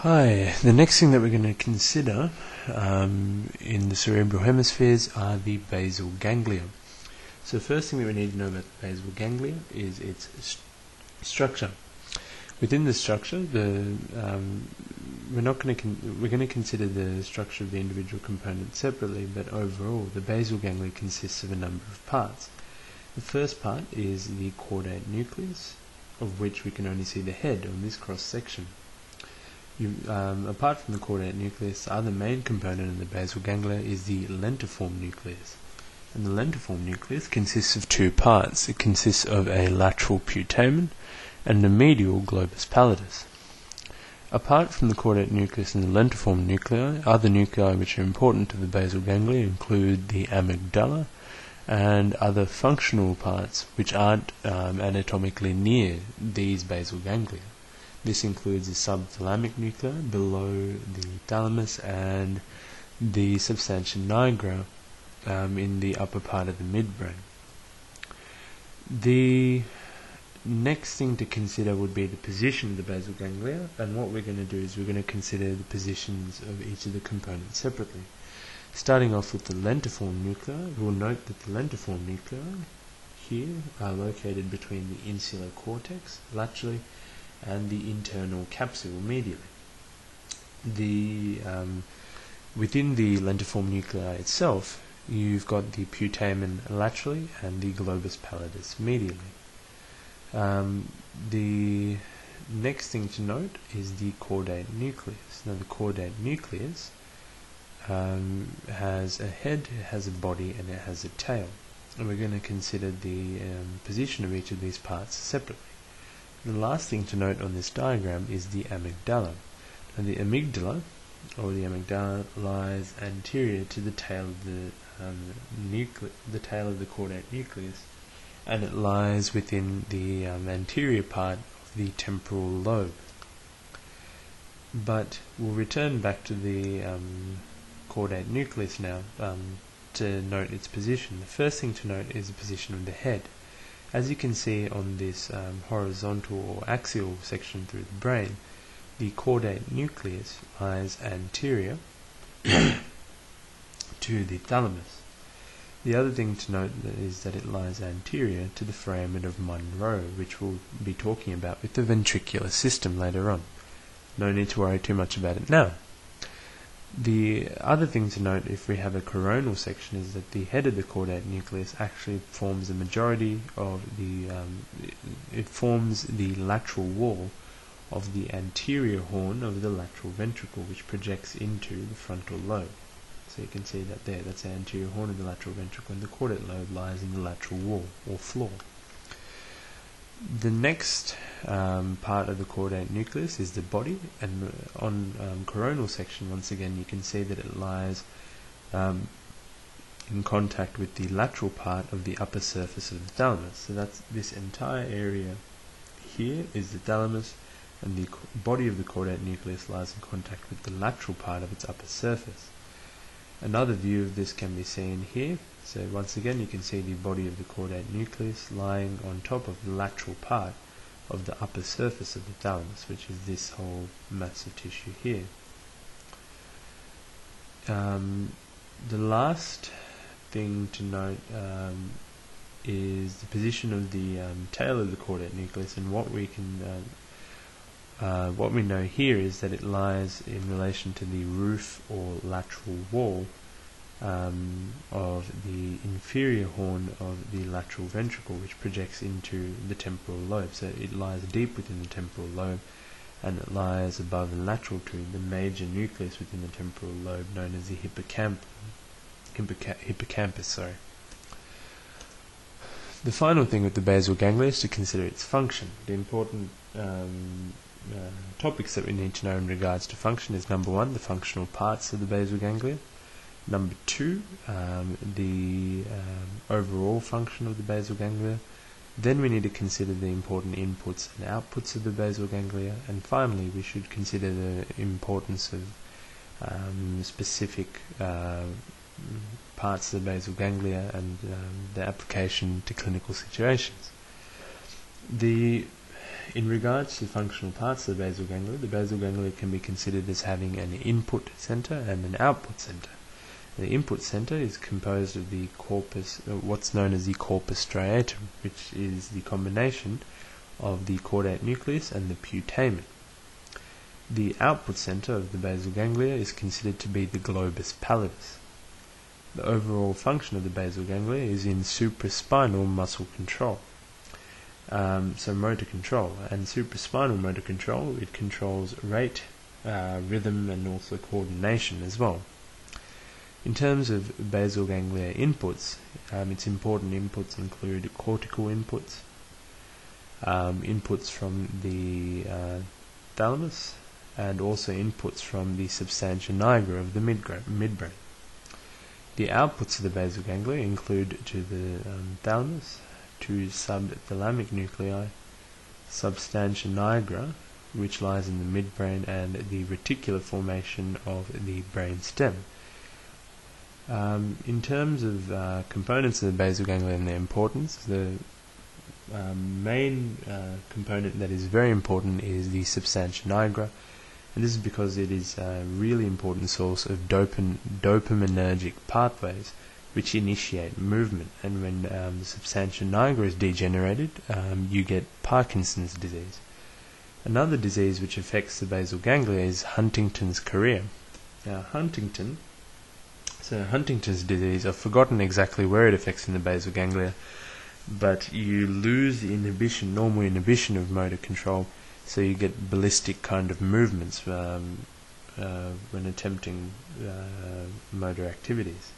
Hi, the next thing that we're going to consider in the cerebral hemispheres are the basal ganglia. So the first thing that we need to know about the basal ganglia is its structure. Within the structure, we're going to consider the structure of the individual components separately, but overall the basal ganglia consists of a number of parts. The first part is the caudate nucleus, of which we can only see the head on this cross section. Apart from the caudate nucleus, the other main component in the basal ganglia is the lentiform nucleus. And the lentiform nucleus consists of two parts. It consists of a lateral putamen and a medial globus pallidus. Apart from the caudate nucleus and the lentiform nuclei, other nuclei which are important to the basal ganglia include the amygdala and other functional parts which aren't anatomically near these basal ganglia. This includes the subthalamic nuclei below the thalamus and the substantia nigra in the upper part of the midbrain. The next thing to consider would be the position of the basal ganglia, and what we're going to do is we're going to consider the positions of each of the components separately. Starting off with the lentiform nuclei, we'll note that the lentiform nuclei here are located between the insular cortex laterally and the internal capsule medially. Within the lentiform nuclei itself, you've got the putamen laterally and the globus pallidus medially. The next thing to note is the caudate nucleus. Now the caudate nucleus has a head, it has a body, and it has a tail. And we're going to consider the position of each of these parts separately. The last thing to note on this diagram is the amygdala. And the amygdala lies anterior to the tail of the caudate nucleus, and it lies within the anterior part of the temporal lobe. But we'll return back to the caudate nucleus now to note its position. The first thing to note is the position of the head. As you can see on this horizontal or axial section through the brain, the caudate nucleus lies anterior to the thalamus. The other thing to note is that it lies anterior to the foramen of Monro, which we'll be talking about with the ventricular system later on. No need to worry too much about it now. The other thing to note, if we have a coronal section, is that the head of the caudate nucleus actually forms the majority of it forms the lateral wall of the anterior horn of the lateral ventricle, which projects into the frontal lobe. So you can see that there, that's the anterior horn of the lateral ventricle, and the caudate lobe lies in the lateral wall or floor. The next part of the caudate nucleus is the body, and on coronal section, once again, you can see that it lies in contact with the lateral part of the upper surface of the thalamus. So that's this entire area here is the thalamus, and the body of the caudate nucleus lies in contact with the lateral part of its upper surface. Another view of this can be seen here. So once again, you can see the body of the caudate nucleus lying on top of the lateral part of the upper surface of the thalamus, which is this whole mass of tissue here. The last thing to note is the position of the tail of the caudate nucleus, and what we know here is that it lies in relation to the roof or lateral wall of the inferior horn of the lateral ventricle, which projects into the temporal lobe. So it lies deep within the temporal lobe, and it lies above and lateral to the major nucleus within the temporal lobe, known as the hippocampus. The final thing with the basal ganglia is to consider its function. The important topics that we need to know in regards to function is: number one, the functional parts of the basal ganglia; number two, the overall function of the basal ganglia; then we need to consider the important inputs and outputs of the basal ganglia; and finally we should consider the importance of specific parts of the basal ganglia and the application to clinical situations. The In regards to functional parts of the basal ganglia can be considered as having an input center and an output center. The input center is composed of the corpus, what's known as the corpus striatum, which is the combination of the caudate nucleus and the putamen. The output center of the basal ganglia is considered to be the globus pallidus. The overall function of the basal ganglia is in supraspinal muscle control. So motor control, and supraspinal motor control, it controls rate, rhythm, and also coordination as well. In terms of basal ganglia inputs, its important inputs include cortical inputs, inputs from the thalamus, and also inputs from the substantia nigra of the midbrain. The outputs of the basal ganglia include to the thalamus, to subthalamic nuclei, substantia nigra, which lies in the midbrain, and the reticular formation of the brain stem. In terms of components of the basal ganglia and their importance, the main component that is very important is the substantia nigra, and this is because it is a really important source of dopaminergic pathways which initiate movement, and when the substantia nigra is degenerated, you get Parkinson's disease. Another disease which affects the basal ganglia is Huntington's chorea. Now, Huntington's disease, I've forgotten exactly where it affects in the basal ganglia, but you lose the normal inhibition of motor control, so you get ballistic kind of movements when attempting motor activities.